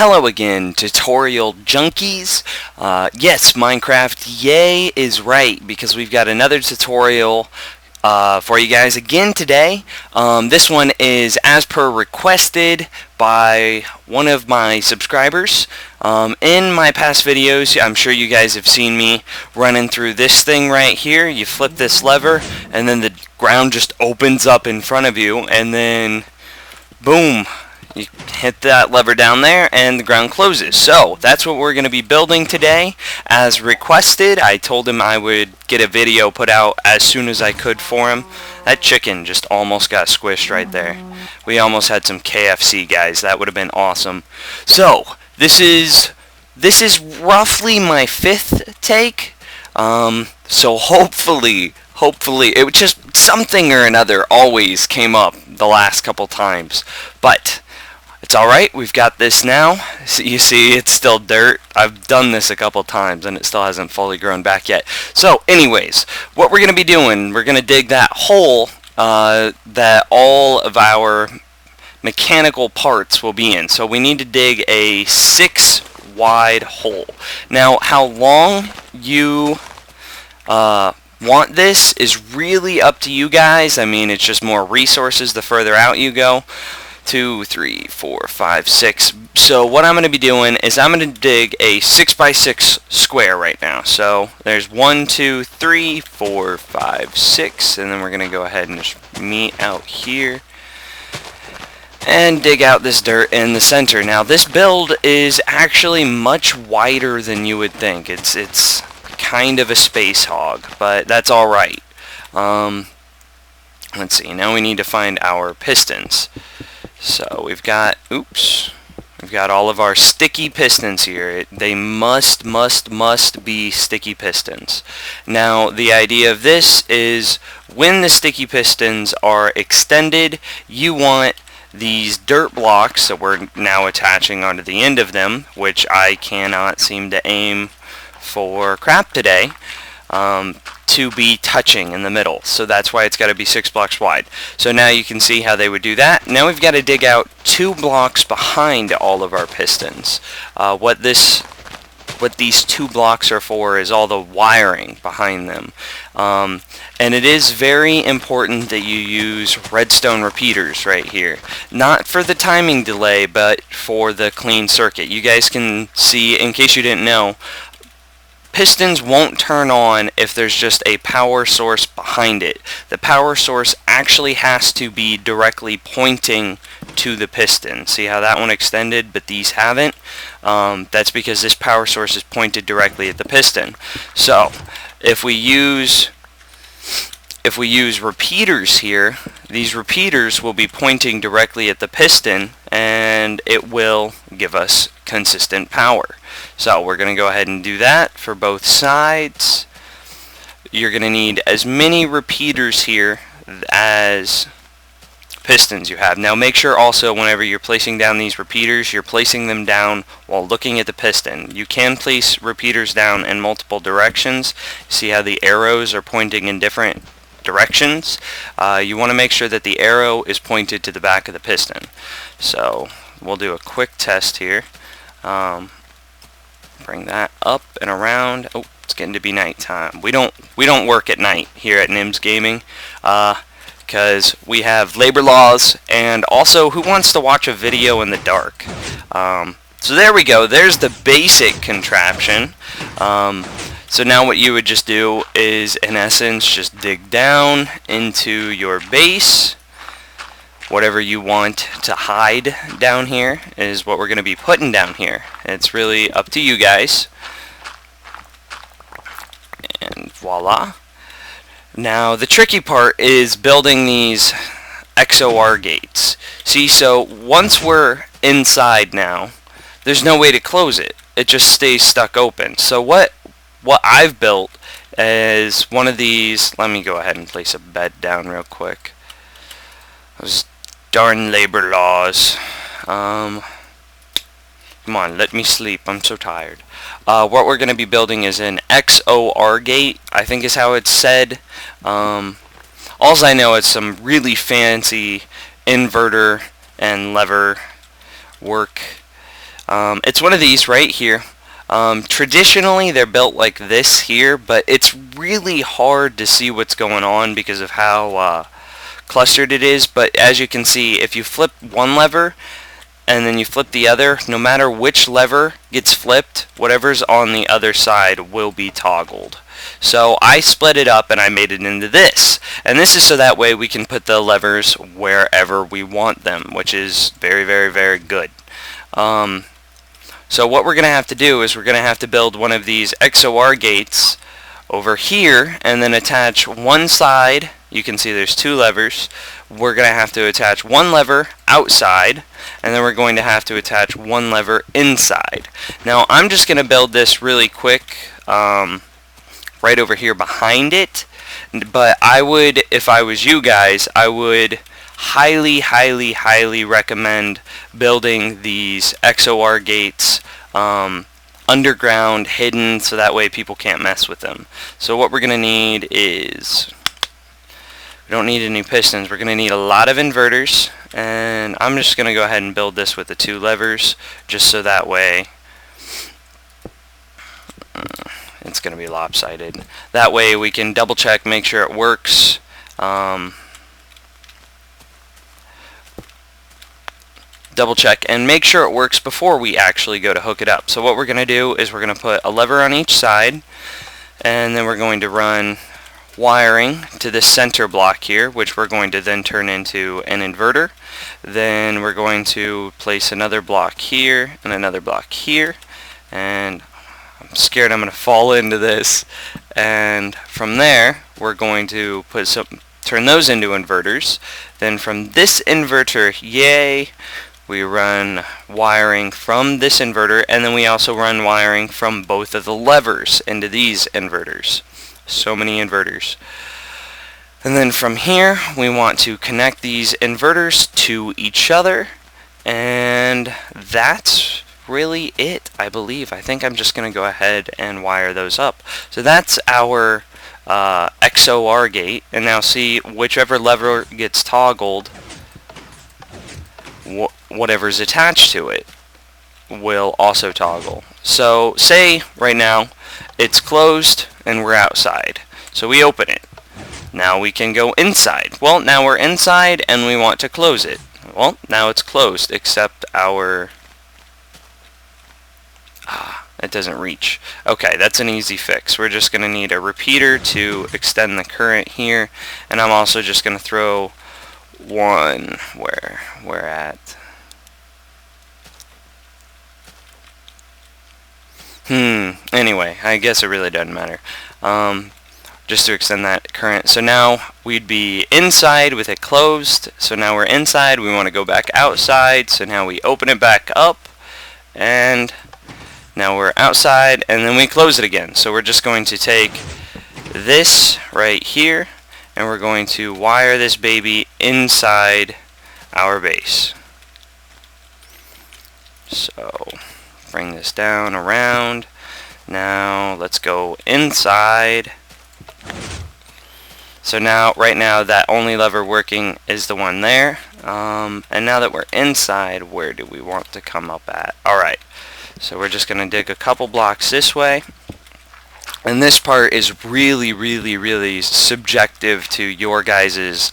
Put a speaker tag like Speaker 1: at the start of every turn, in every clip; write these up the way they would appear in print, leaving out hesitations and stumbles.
Speaker 1: Hello again, tutorial junkies. Yes, Minecraft, yay, is right, because we've got another tutorial for you guys again today. This one is as per requested by one of my subscribers. In my past videos, I'm sure you guys have seen me running through this thing right here. You flip this lever, and then the ground just opens up in front of you, and then boom. You hit that lever down there and the ground closes. So that's what we're going to be building today as requested. I told him I would get a video put out as soon as I could for him. That chicken just almost got squished right there. We almost had some KFC, guys. That would have been awesome. So this is roughly my 5th take. So hopefully it was just something or another always came up the last couple times. But it's alright, we've got this now. So you see, it's still dirt. I've done this a couple times and it still hasn't fully grown back yet. So anyways, what we're going to be doing, we're going to dig that hole that all of our mechanical parts will be in. So we need to dig a 6 wide hole. Now, how long you want this is really up to you guys. I mean, it's just more resources the further out you go. 2, 3, 4, 5, 6. So what I'm going to be doing is I'm going to dig a 6x6 square right now. So there's 1, 2, 3, 4, 5, 6, and then we're going to go ahead and just meet out here and dig out this dirt in the center. Now this build is actually much wider than you would think. It's kind of a space hog, but that's all right. Let's see. Now we need to find our pistons. So we've got all of our sticky pistons here. They must be sticky pistons. Now the idea of this is when the sticky pistons are extended, you want these dirt blocks that we're now attaching onto the end of them, which I cannot seem to aim for crap today, to be touching in the middle. So that's why it's got to be 6 blocks wide. So now you can see how they would do that. Now we've got to dig out 2 blocks behind all of our pistons. What these 2 blocks are for is all the wiring behind them. And it is very important that you use redstone repeaters right here. Not for the timing delay, but for the clean circuit. You guys can see, in case you didn't know, pistons won't turn on if there's just a power source behind it. The power source actually has to be directly pointing to the piston. See how that one extended, but these haven't? That's because this power source is pointed directly at the piston. So if we use repeaters here, these repeaters will be pointing directly at the piston and it will give us consistent power. So we're going to go ahead and do that for both sides. You're going to need as many repeaters here as pistons you have. Now make sure also whenever you're placing down these repeaters, you're placing them down while looking at the piston. You can place repeaters down in multiple directions. See how the arrows are pointing in different directions? You want to make sure that the arrow is pointed to the back of the piston. So we'll do a quick test here. Bring that up and around. Oh, it's getting to be nighttime. We don't work at night here at NimsGaming because we have labor laws, and also who wants to watch a video in the dark? So there we go. There's the basic contraption. So now what you would just do is, in essence, just dig down into your base. Whatever you want to hide down here is what we're going to be putting down here. It's really up to you guys. And voila. Now the tricky part is building these XOR gates. See, so once we're inside now, there's no way to close it. It just stays stuck open. So what I've built is one of these. Let me go ahead and place a bed down real quick. Those darn labor laws. Come on, let me sleep. I'm so tired. What we're going to be building is an XOR gate, I think is how it's said. Alls I know is some really fancy inverter and lever work It's one of these right here. Traditionally they're built like this here, but it's really hard to see what's going on because of how clustered it is. But as you can see, if you flip one lever and then you flip the other, no matter which lever gets flipped, whatever's on the other side will be toggled. So I split it up and I made it into this. And this is so that way we can put the levers wherever we want them, which is very, very, very good. So what we're going to have to do is we're going to have to build one of these XOR gates over here and then attach one side. You can see there's two levers. We're going to have to attach one lever outside, and then we're going to have to attach one lever inside. Now I'm just going to build this really quick right over here behind it, but I would, if I was you guys, I would highly, highly, highly recommend building these XOR gates underground, hidden, so that way people can't mess with them. So what we're going to need is, we don't need any pistons, we're going to need a lot of inverters, and I'm just going to go ahead and build this with the two levers, just so that way it's going to be lopsided. That way we can double check, make sure it works. Double check and make sure it works before we actually go to hook it up. So what we're going to do is we're going to put a lever on each side, and then we're going to run wiring to this center block here, which we're going to then turn into an inverter. Then we're going to place another block here and another block here, and I'm scared I'm going to fall into this. And from there we're going to turn those into inverters. Then from this inverter, yay, we run wiring from this inverter, and then we also run wiring from both of the levers into these inverters. So many inverters. And then from here we want to connect these inverters to each other, and that's really it, I believe. I think I'm just going to go ahead and wire those up. So that's our XOR gate, and now see, whichever lever gets toggled, whatever's attached to it will also toggle. So say right now it's closed and we're outside, so we open it. Now we can go inside. Well, now we're inside and we want to close it. Well, now it's closed, except our it doesn't reach. Okay, that's an easy fix. We're just going to need a repeater to extend the current here, and I'm also just going to throw one where we're at. Anyway, I guess it really doesn't matter. Just to extend that current. So now we'd be inside with it closed. So now we're inside. We want to go back outside. So now we open it back up, and now we're outside, and then we close it again. So we're just going to take this right here, and we're going to wire this baby inside our base. So bring this down around. Now let's go inside. So now, right now, that only lever working is the one there. And now that we're inside, where do we want to come up at? Alright, so we're just going to dig a couple blocks this way. And this part is really, really, really subjective to your guys'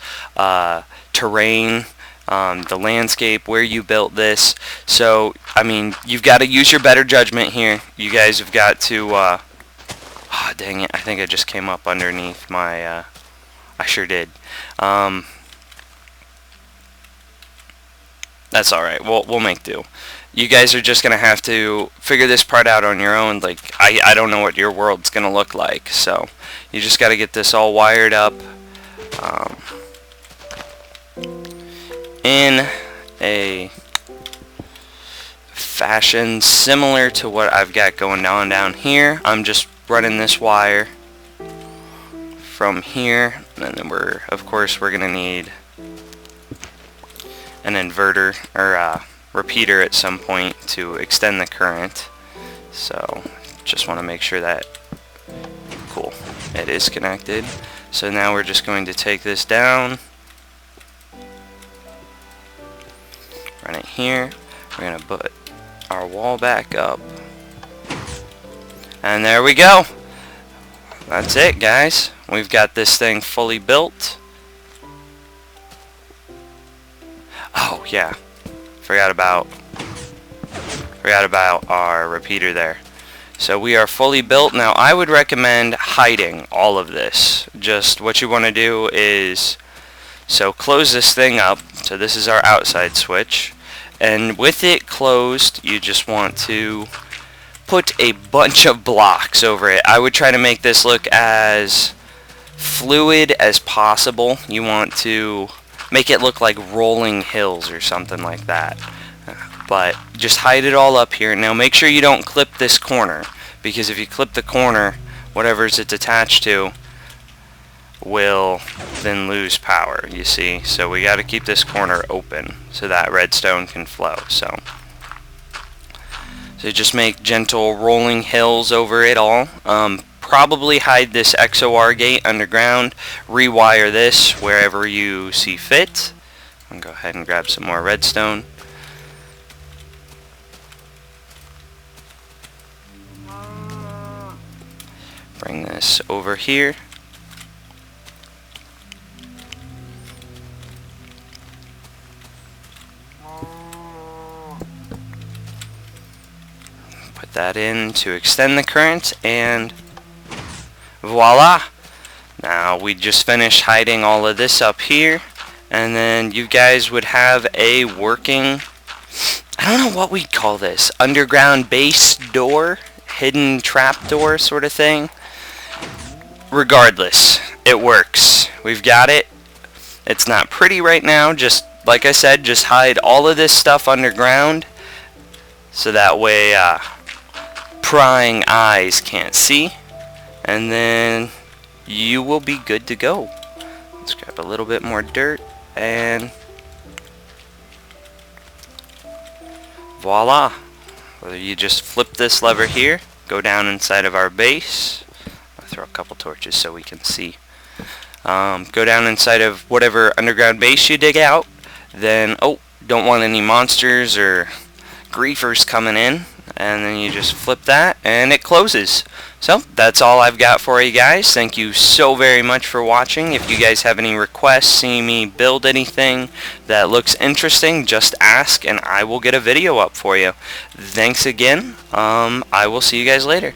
Speaker 1: terrain, the landscape, where you built this. So, I mean, you've got to use your better judgment here. You guys have got to... oh, dang it. I think I just came up underneath my... I sure did. That's alright. We'll make do. You guys are just going to have to figure this part out on your own. Like, I don't know what your world's going to look like. So, you just got to get this all wired up in a fashion similar to what I've got going on down here. I'm just running this wire from here, and then of course we're going to need an inverter or a repeater at some point to extend the current. So just want to make sure that, cool, it is connected. So now we're just going to take this down, run it here. We're going to put our wall back up. And there we go. That's it, guys. We've got this thing fully built. Oh yeah, forgot about our repeater there. So we are fully built. Now I would recommend hiding all of this. Just what you want to do is, so close this thing up. So this is our outside switch, and with it closed you just want to put a bunch of blocks over it. I would try to make this look as fluid as possible. You want to make it look like rolling hills or something like that. But just hide it all up here. Now make sure you don't clip this corner, because if you clip the corner, whatever it's attached to will then lose power, you see. So we got to keep this corner open so that redstone can flow. So just make gentle rolling hills over it all. Probably hide this XOR gate underground, rewire this wherever you see fit. I'll go ahead and grab some more redstone. Bring this over here. Put that in to extend the current, and voila! Now we just finished hiding all of this up here, and then you guys would have a working, I don't know what we call this, underground base door, hidden trap door sort of thing. Regardless, it works. We've got it. It's not pretty right now, just like I said, just hide all of this stuff underground so that way prying eyes can't see, and then you will be good to go. Let's grab a little bit more dirt, and voila. Whether you just flip this lever here, go down inside of our base. I'll throw a couple torches so we can see. Go down inside of whatever underground base you dig out, then, oh, don't want any monsters or griefers coming in, and then you just flip that and it closes. So that's all I've got for you guys. Thank you so very much for watching. If you guys have any requests, see me build anything that looks interesting, just ask and I will get a video up for you. Thanks again. I will see you guys later.